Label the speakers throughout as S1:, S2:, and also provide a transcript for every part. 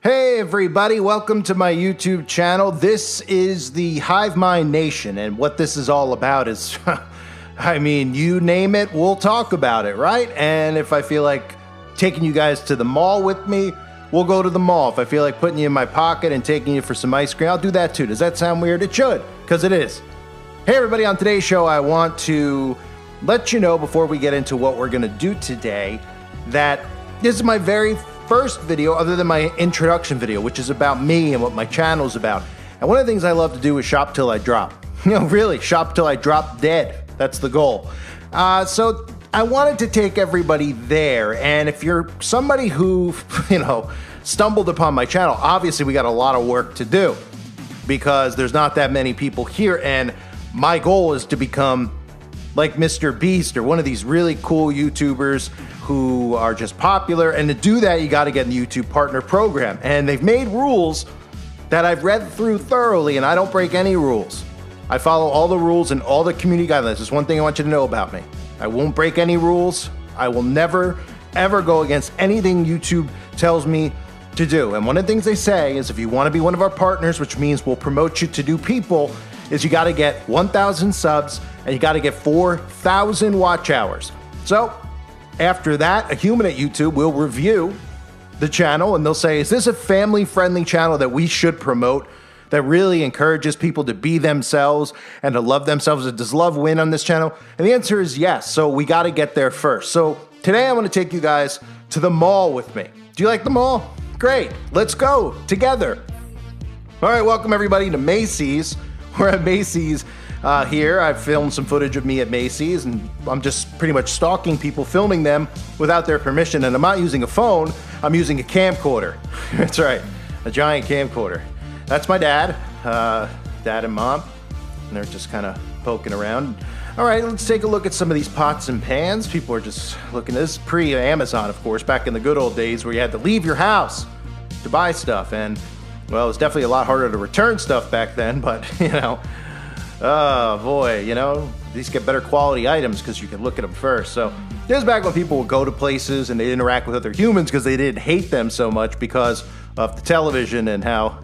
S1: Hey everybody, welcome to my YouTube channel. This is the Hive Mind Nation, and what this is all about is, I mean, you name it, we'll talk about it, right? And if I feel like taking you guys to the mall with me, we'll go to the mall. If I feel like putting you in my pocket and taking you for some ice cream, I'll do that too. Does that sound weird? It should, because it is. Hey everybody, on today's show, I want to let you know before we get into what we're gonna do today, that this is my very first video other than my introduction video, which is about me and what my channel is about. And one of the things I love to do is shop till I drop. You know, really, shop till I drop dead. That's the goal. So I wanted to take everybody there. And if you're somebody who, stumbled upon my channel, obviously we got a lot of work to do because there's not that many people here. And my goal is to become like Mr. Beast or one of these really cool YouTubers who are just popular. And to do that, you got to get in the YouTube Partner Program. And they've made rules that I've read through thoroughly, and I don't break any rules. I follow all the rules and all the community guidelines. There's one thing I want you to know about me. I won't break any rules. I will never, ever go against anything YouTube tells me to do. And one of the things they say is if you want to be one of our partners, which means we'll promote you to do people, is you got to get 1,000 subs and you got to get 4,000 watch hours. So after that, a human at YouTube will review the channel and they'll say, is this a family-friendly channel that we should promote, that really encourages people to be themselves and to love themselves? Does love win on this channel? And the answer is yes. So we got to get there first. So today I want to take you guys to the mall with me. Do you like the mall? Great. Let's go together. All right, welcome everybody to Macy's. We're at Macy's here. I've filmed some footage of me at Macy's, and I'm just pretty much stalking people, filming them without their permission. And I'm not using a phone, I'm using a camcorder. That's right, a giant camcorder. That's my dad, dad and mom, and they're just kind of poking around. All right, let's take a look at some of these pots and pans. People are just looking. This is pre-Amazon, of course, back in the good old days where you had to leave your house to buy stuff. And well, it was definitely a lot harder to return stuff back then, but oh boy, these get better quality items because you can look at them first. So this is back when people would go to places and they interact with other humans because they didn't hate them so much because of the television and how,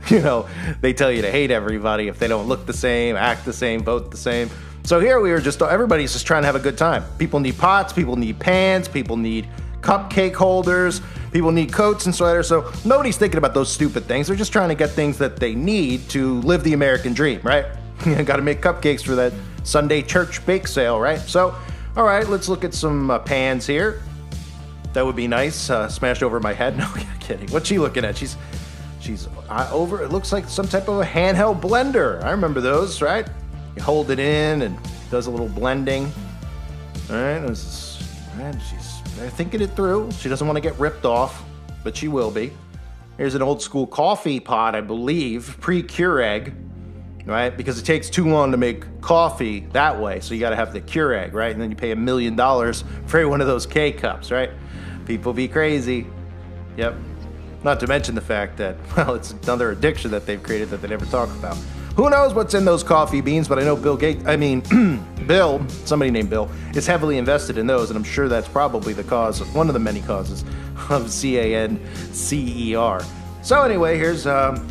S1: they tell you to hate everybody if they don't look the same, act the same, vote the same. So here we are everybody's just trying to have a good time. People need pots, people need pans, people need cupcake holders, people need coats and sweaters. So nobody's thinking about those stupid things. They're just trying to get things that they need to live the American dream, right? You got to make cupcakes for that Sunday church bake sale, right? So, all right, let's look at some pans here. That would be nice. Smashed over my head. No, I'm kidding. What's she looking at? She's over. It looks like some type of a handheld blender. I remember those, right? You hold it in and does a little blending. All right, she's thinking it through. She doesn't want to get ripped off, but she will be. Here's an old school coffee pot, I believe, pre-Keurig, right? Because it takes too long to make coffee that way, so you got to have the Keurig, right? And then you pay $1 million for every one of those K-cups, right? People be crazy. Yep. Not to mention the fact that, well, it's another addiction that they've created that they never talk about. Who knows what's in those coffee beans, but I know Bill, somebody named Bill, is heavily invested in those, and I'm sure that's probably the cause, one of the many causes of CANCER. So anyway, here's a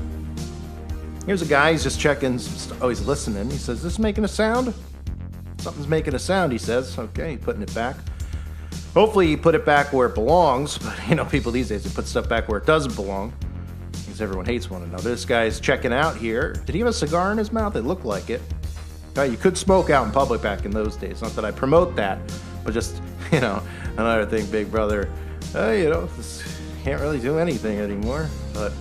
S1: guy, he's just checking, he's listening. He says, is this making a sound? Something's making a sound, he says. Okay, putting it back. Hopefully he put it back where it belongs, but people these days, they put stuff back where it doesn't belong. Everyone hates one another. This guy's checking out here. Did he have a cigar in his mouth? It looked like it. You could smoke out in public back in those days. Not that I promote that, but just, another thing, Big Brother, this can't really do anything anymore. But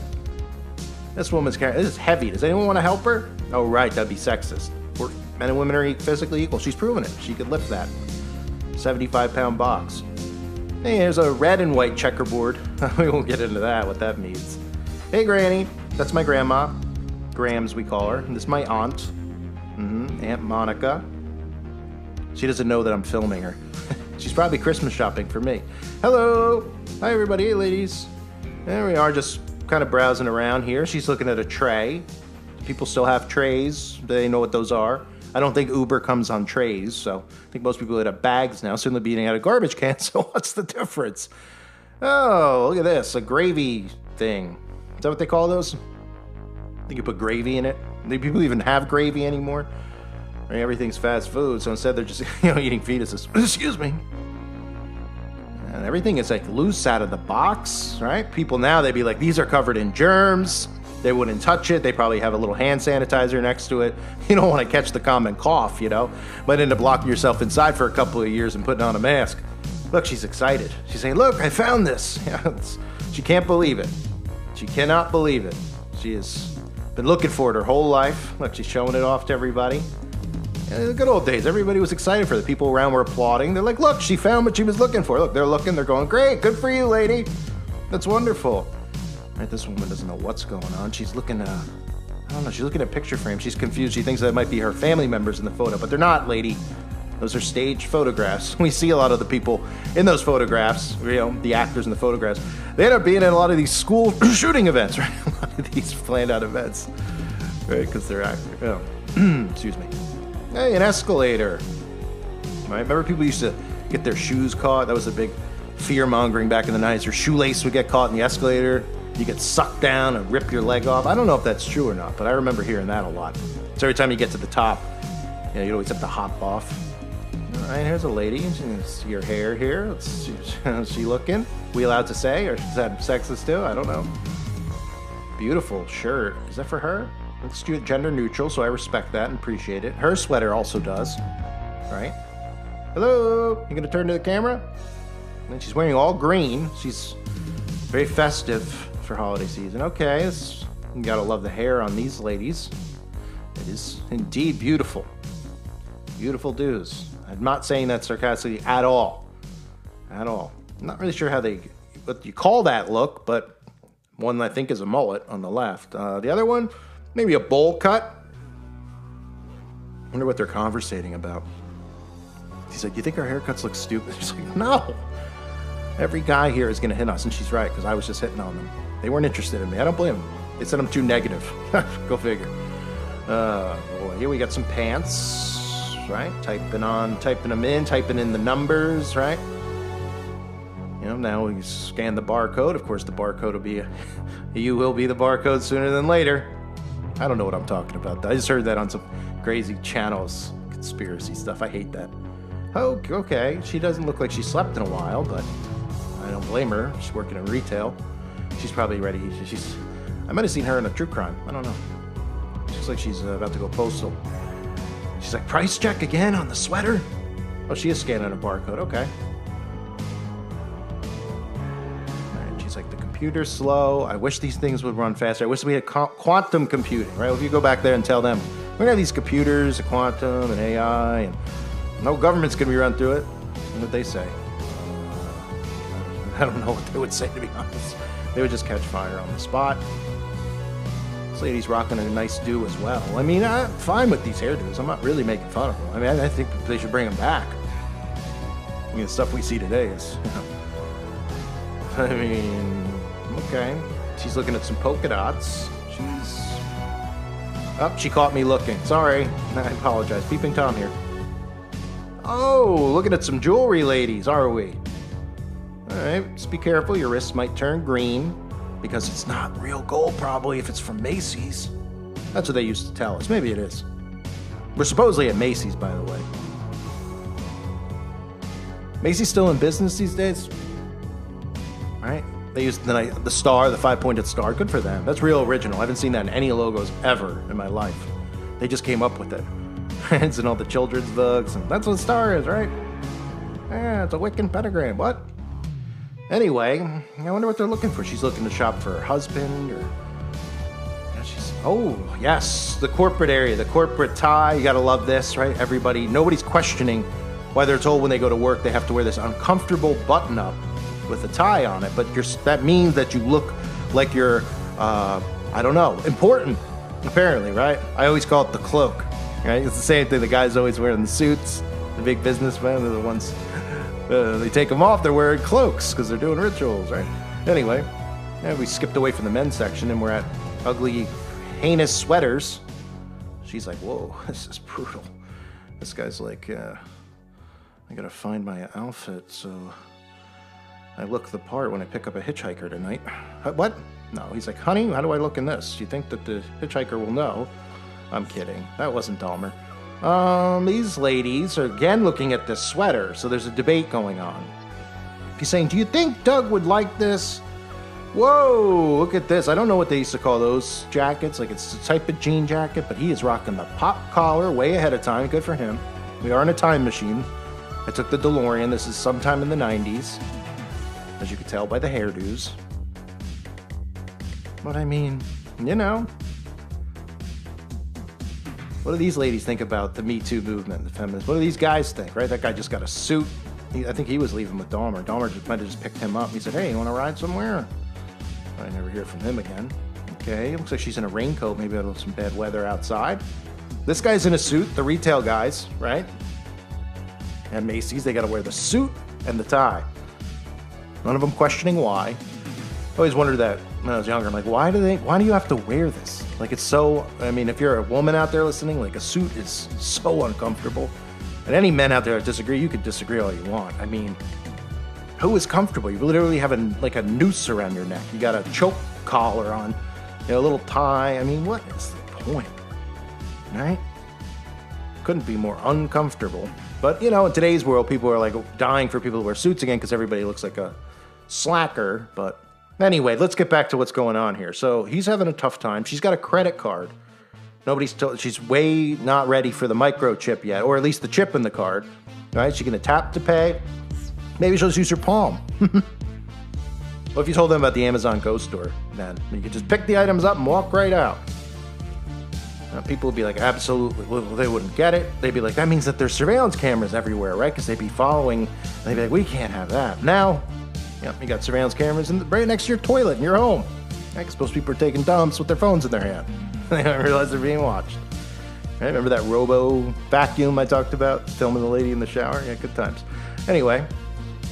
S1: this woman's carrying, this is heavy. Does anyone want to help her? Oh, right, that'd be sexist. Men and women are physically equal. She's proven it. She could lift that 75-pound box. Hey, there's a red and white checkerboard. We won't get into that, what that means. Hey, Granny. That's my grandma. Grams, we call her. And this is my aunt. Aunt Monica. She doesn't know that I'm filming her. She's probably Christmas shopping for me. Hello. Hi, everybody. Hey, ladies. There we are, just kind of browsing around here. She's looking at a tray. People still have trays. They know what those are. I don't think Uber comes on trays, so I think most people that have bags now soon they'll be eating out of garbage cans, so what's the difference? Oh, look at this, a gravy thing. Is that what they call those? I think you put gravy in it. Do people even have gravy anymore? I mean, everything's fast food, so instead they're just eating fetuses. Excuse me. And everything is like loose out of the box, right? People now, they'd be like, these are covered in germs. They wouldn't touch it. They probably have a little hand sanitizer next to it. You don't want to catch the common cough, you know? Might end up locking yourself inside for a couple of years and putting on a mask. Look, she's excited. She's saying, look, I found this. She can't believe it. She cannot believe it. She has been looking for it her whole life. Look, she's showing it off to everybody. The good old days. Everybody was excited for it. The people around were applauding. They're like, look, she found what she was looking for. Look, they're looking. They're going, great. Good for you, lady. That's wonderful. Right, this woman doesn't know what's going on. She's looking I don't know. She's looking at picture frames. She's confused. She thinks that might be her family members in the photo, but they're not, lady. Those are staged photographs. We see a lot of the people in those photographs, you know, the actors in the photographs. They end up being at a lot of these school shooting events, right? A lot of these planned out events, right? Because they're actors. Oh. Excuse me. Hey, an escalator. Right? Remember people used to get their shoes caught? That was a big fear-mongering back in the 90s. Your shoelace would get caught in the escalator. You get sucked down and rip your leg off. I don't know if that's true or not, but I remember hearing that a lot. So every time you get to the top, you know, you always have to hop off. All right, here's a lady. See her hair here. How's she looking? We allowed to say? Or is that sexist too? I don't know. Beautiful shirt. Is that for her? It's gender neutral, so I respect that and appreciate it. Her sweater also does. Right? Hello? You gonna turn to the camera? And she's wearing all green. She's very festive for holiday season. Okay, you gotta love the hair on these ladies. It is indeed beautiful. Beautiful dudes. I'm not saying that sarcastically at all. At all. I'm not really sure what you call that look, but one I think is a mullet on the left. The other one, maybe a bowl cut. I wonder what they're conversating about. He's like, you think our haircuts look stupid? She's like, no. Every guy here is going to hit us, and she's right, because I was just hitting on them. They weren't interested in me. I don't blame them. They said I'm too negative. Go figure. Boy, here we got some pants. Right? Typing them in, typing in the numbers, right? You know, now we scan the barcode. Of course, the barcode will be you will be the barcode sooner than later. I don't know what I'm talking about. I just heard that on some crazy channels, conspiracy stuff. I hate that. Oh, okay. She doesn't look like she slept in a while, but I don't blame her. She's working in retail. She's probably ready. I might have seen her in a true crime. I don't know. She looks like she's about to go postal. She's like, price check again on the sweater? Oh, she is scanning a barcode. Okay. All right, she's like, the computer's slow. I wish these things would run faster. I wish we had quantum computing, right? If you go back there and tell them, we're going to have these computers, quantum and AI, and no government's going to be run through it. What would they say? I don't know what they would say, to be honest. They would just catch fire on the spot. This lady's rocking a nice do as well. I mean, I'm fine with these hairdos. I'm not really making fun of them. I mean, I think they should bring them back. I mean, the stuff we see today is, you know. I mean, okay. She's looking at some polka dots. Oh, she caught me looking. Sorry. I apologize. Peeping Tom here. Oh, looking at some jewelry, ladies, are we? All right, just be careful. Your wrists might turn green. Because it's not real gold, probably, if it's from Macy's. That's what they used to tell us. Maybe it is. We're supposedly at Macy's, by the way. Macy's still in business these days? Right? They used the star, the 5-pointed star. Good for them. That's real original. I haven't seen that in any logos ever in my life. They just came up with it. It's in all the children's books. And that's what a star is, right? Yeah, it's a Wiccan pentagram. What? Anyway, I wonder what they're looking for. She's looking to shop for her husband, or oh yes, the corporate area, the corporate tie. You gotta love this, right? Nobody's questioning why they're told when they go to work they have to wear this uncomfortable button-up with a tie on it. But that means that you look like you're, I don't know, important. Apparently, right? I always call it the cloak. Right? It's the same thing. The guys always wearing the suits. The big businessmen are the ones. They take them off, they're wearing cloaks because they're doing rituals, right? Anyway, we skipped away from the men's section and we're at ugly, heinous sweaters. She's like, whoa, this is brutal. This guy's like, I gotta find my outfit so I look the part when I pick up a hitchhiker tonight. What? No, he's like, honey, how do I look in this? Do you think that the hitchhiker will know? I'm kidding. That wasn't Dahmer. These ladies are again looking at this sweater, so there's a debate going on. He's saying, do you think Doug would like this? Whoa, look at this. I don't know what they used to call those jackets. Like, it's a type of jean jacket, but he is rocking the pop collar way ahead of time. Good for him. We are in a time machine. I took the DeLorean. This is sometime in the 90s, as you can tell by the hairdos. But I mean, you know, what do these ladies think about the Me Too movement, the feminists? What do these guys think, right? That guy just got a suit. I think he was leaving with Dahmer. Dahmer might have just picked him up. He said, hey, you want to ride somewhere? I never hear from him again. Okay, looks like she's in a raincoat. Maybe there's some bad weather outside. This guy's in a suit, the retail guys, right? At Macy's, they got to wear the suit and the tie. None of them questioning why. I always wondered that when I was younger. I'm like, why do you have to wear this? Like, it's so, I mean, if you're a woman out there listening, like, a suit is so uncomfortable. And any men out there that disagree, you can disagree all you want. I mean, who is comfortable? You literally have a noose around your neck. You got a choke collar on, you know, a little tie. I mean, what is the point? Right? Couldn't be more uncomfortable. But, you know, in today's world, people are like dying for people to wear suits again because everybody looks like a slacker. But anyway, let's get back to what's going on here. So he's having a tough time. She's got a credit card. She's way not ready for the microchip yet, or at least the chip in the card. Right? She's going to tap to pay. Maybe she'll just use her palm. Well, if you told them about the Amazon Go store, then you could just pick the items up and walk right out. Now, people would be like, absolutely, well, they wouldn't get it. They'd be like, that means that there's surveillance cameras everywhere, right? Because they'd be following, and they'd be like, we can't have that. Now, yep, you got surveillance cameras right next to your toilet in your home. I suppose people are taking dumps with their phones in their hand. They don't realize they're being watched. Right? Remember that robo vacuum I talked about? Filming the lady in the shower? Yeah, good times. Anyway,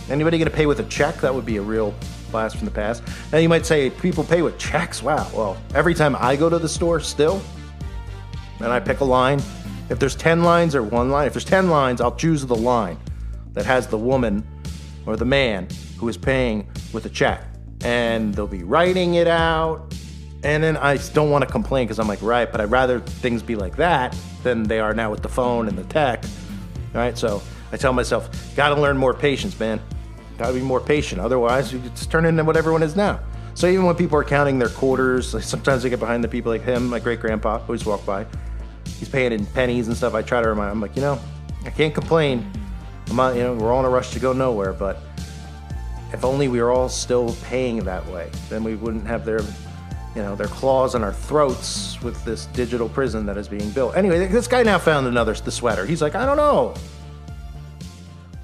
S1: anybody going to pay with a check? That would be a real blast from the past. Now you might say, people pay with checks? Wow. Well, every time I go to the store still, and I pick a line, if there's 10 lines or one line, if there's 10 lines, I'll choose the line that has the woman or the man who is paying with a check. And they'll be writing it out. And then I don't want to complain because I'm like, right, but I'd rather things be like that than they are now with the phone and the tech. All right, so I tell myself, gotta learn more patience, man. Gotta be more patient. Otherwise, you just turn into what everyone is now. So even when people are counting their quarters, like sometimes I get behind the people like him, my great-grandpa, always walk by. He's paying in pennies and stuff. I try to remind him, I'm like, you know, I can't complain. I'm not, you know, we're all in a rush to go nowhere, but if only we were all still paying that way, then we wouldn't have their claws on our throats with this digital prison that is being built. Anyway, this guy now found the sweater. He's like, I don't know.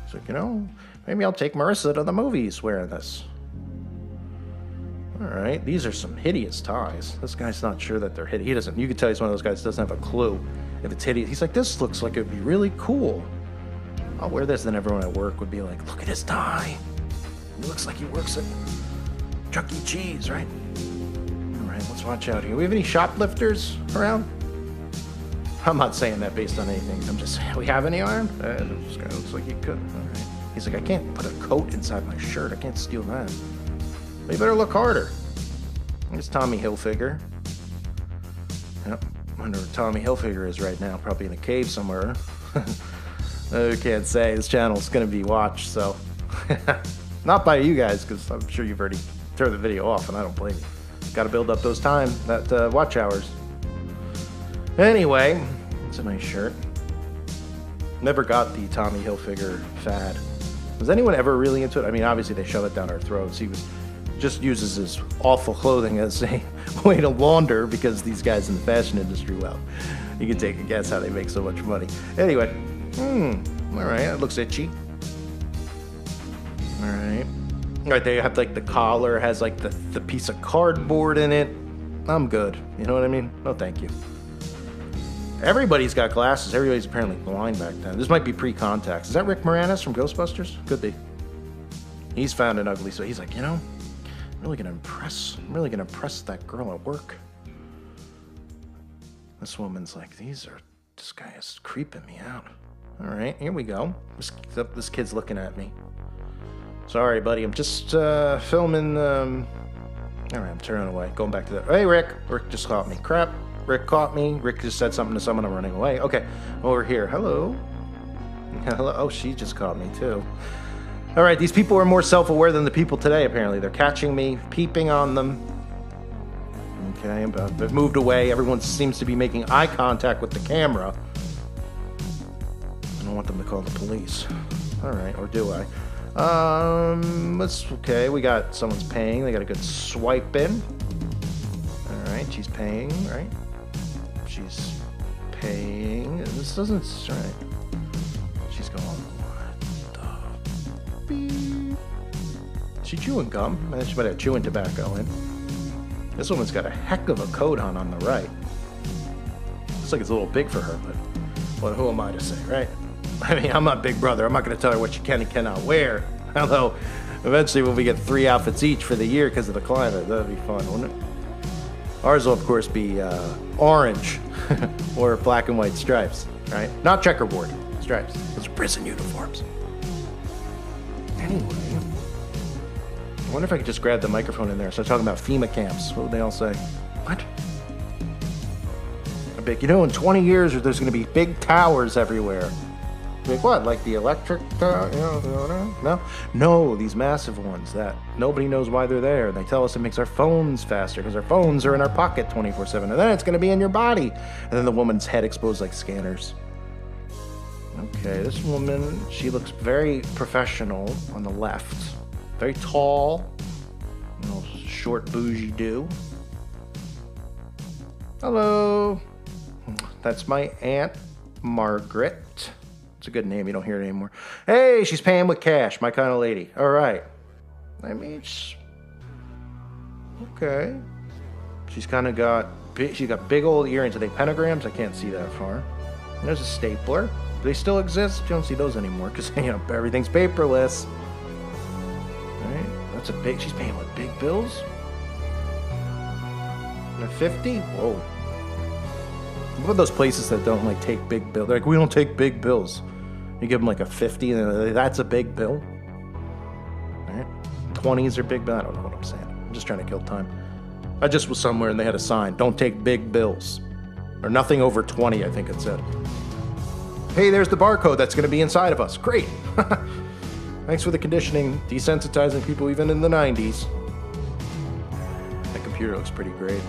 S1: He's like, you know, maybe I'll take Marissa to the movies wearing this. All right, these are some hideous ties. This guy's not sure that they're hideous. He doesn't, you can tell he's one of those guys that doesn't have a clue if it's hideous. He's like, this looks like it'd be really cool. I'll wear this. Then everyone at work would be like, look at his tie. He looks like he works at Chuck E. Cheese, right? All right, let's watch out here. We have any shoplifters around? I'm not saying that based on anything. I'm just saying, we have any armed? This guy looks like he could. All right. He's like, I can't put a coat inside my shirt. I can't steal that. But you better look harder. Here's Tommy Hilfiger. Yep. I wonder where Tommy Hilfiger is right now. Probably in a cave somewhere. I can't say. This channel's going to be watched, so. Not by you guys, because I'm sure you've already turned the video off, and I don't blame you. Got to build up those watch hours. Anyway, it's a nice shirt. Never got the Tommy Hilfiger fad. Was anyone ever really into it? I mean, obviously they shove it down our throats. He just uses his awful clothing as a way to launder because these guys in the fashion industry, well, you can take a guess how they make so much money. Anyway, all right, it looks itchy. All right. Right there, you have like the collar has like the piece of cardboard in it. I'm good. You know what I mean? No, thank you. Everybody's got glasses. Everybody's apparently blind back then. This might be pre-contacts. Is that Rick Moranis from Ghostbusters? Could be. He's found an ugly, so he's like, you know, I'm really gonna impress that girl at work. This woman's like, this guy is creeping me out. All right, here we go. This kid's looking at me. Sorry, buddy. I'm just filming All right, I'm turning away. Going back to the... Hey, Rick. Rick just caught me. Crap. Rick caught me. Rick just said something to someone. I'm running away. Okay, over here. Hello. Hello. Oh, she just caught me, too. All right, these people are more self-aware than the people today, apparently. They're catching me, peeping on them. Okay, but they've moved away. Everyone seems to be making eye contact with the camera. I don't want them to call the police. All right, or do I? Okay, we got someone's paying. They got a good swipe in. All right, she's paying, right? She's paying. This doesn't, right. She's going, what the beep? Is she chewing gum? She might have chewing tobacco in. This woman's got a heck of a coat on the right. Looks like it's a little big for her, but well, who am I to say, right? I mean, I'm not Big Brother. I'm not going to tell her what she can and cannot wear. Although, eventually when we get 3 outfits each for the year because of the climate, that'd be fun, wouldn't it? Ours will, of course, be orange or black and white stripes, right? Not checkerboard stripes. Those are prison uniforms. Anyway, I wonder if I could just grab the microphone in there and start talking about FEMA camps. What would they all say? What? Big, in 20 years there's going to be big towers everywhere. Like what? Like the electric, No, these massive ones that nobody knows why they're there. They tell us it makes our phones faster because our phones are in our pocket 24/7. And then it's going to be in your body. And then the woman's head exposed like scanners. Okay, this woman, she looks very professional on the left. Very tall. Short bougie do. Hello. That's my Aunt Margaret. It's a good name. You don't hear it anymore. Hey, she's paying with cash. My kind of lady. All right. I mean, okay. She's kind of got big old earrings. Are they pentagrams? I can't see that far. There's a stapler. Do they still exist? You don't see those anymore because everything's paperless. All right. That's a big. She's paying with big bills. And a 50. Whoa. What about those places that don't take big bills? They're like, we don't take big bills. You give them like a 50, and that's a big bill. All right. 20s are big bill. I don't know what I'm saying. I'm just trying to kill time. I just was somewhere and they had a sign, don't take big bills. Or nothing over 20, I think it said. Hey, there's the barcode that's going to be inside of us. Great. Thanks for the conditioning, desensitizing people even in the 90s. That computer looks pretty great.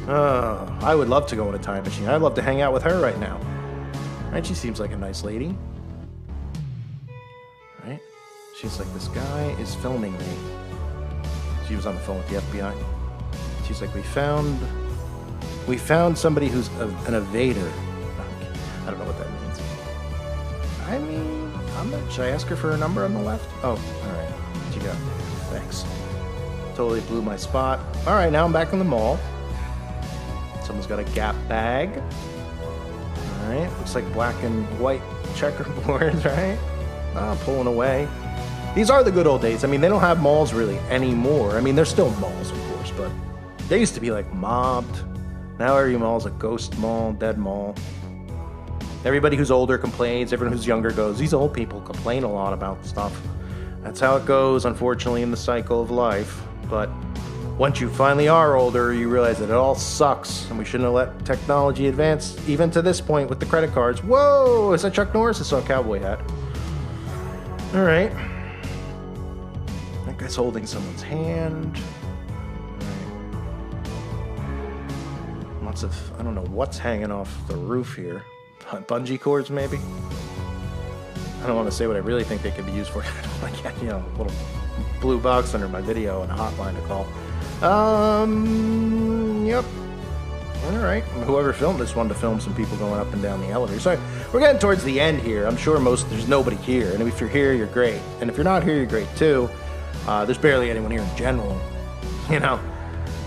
S1: I would love to go in a time machine. I'd love to hang out with her right now. Right? She seems like a nice lady. Right? She's like, this guy is filming me. She was on the phone with the FBI. She's like, we found somebody who's an evader. I don't know what that means. I mean, should I ask her for her number on the left? Oh, all right. What you got? Thanks. Totally blew my spot. All right, now I'm back in the mall. Someone's got a Gap bag. All right, looks like black and white checkerboards, right? Pulling away. These are the good old days. I mean, they don't have malls really anymore. I mean, there's still malls, of course, but they used to be like mobbed. Now every mall's a ghost mall, dead mall. Everybody who's older complains. Everyone who's younger goes, these old people complain a lot about stuff. That's how it goes, unfortunately, in the cycle of life. But once you finally are older, you realize that it all sucks, and we shouldn't have let technology advance even to this point with the credit cards. Whoa! Is that Chuck Norris? I saw a cowboy hat. All right. That guy's holding someone's hand. Lots of, I don't know what's hanging off the roof here. Bungee cords, maybe? I don't want to say what I really think they could be used for. I don't want to get, a little blue box under my video and a hotline to call. Yep. All right. Whoever filmed this wanted to film some people going up and down the elevator. So we're getting towards the end here. I'm sure there's nobody here. And if you're here, you're great. And if you're not here, you're great too. There's barely anyone here in general.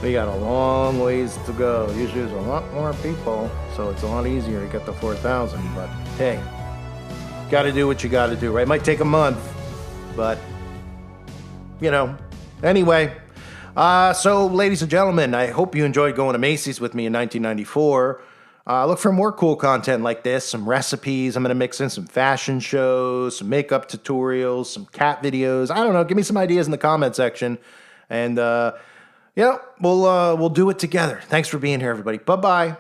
S1: We got a long ways to go. Usually there's a lot more people, so it's a lot easier to get the 4,000. But hey, got to do what you got to do, right? It might take a month, but Anyway, so ladies and gentlemen, I hope you enjoyed going to Macy's with me in 1994. Look for more cool content like this, some recipes. I'm going to mix in some fashion shows, some makeup tutorials, some cat videos. I don't know. Give me some ideas in the comment section. And, we'll do it together. Thanks for being here, everybody. Bye-bye.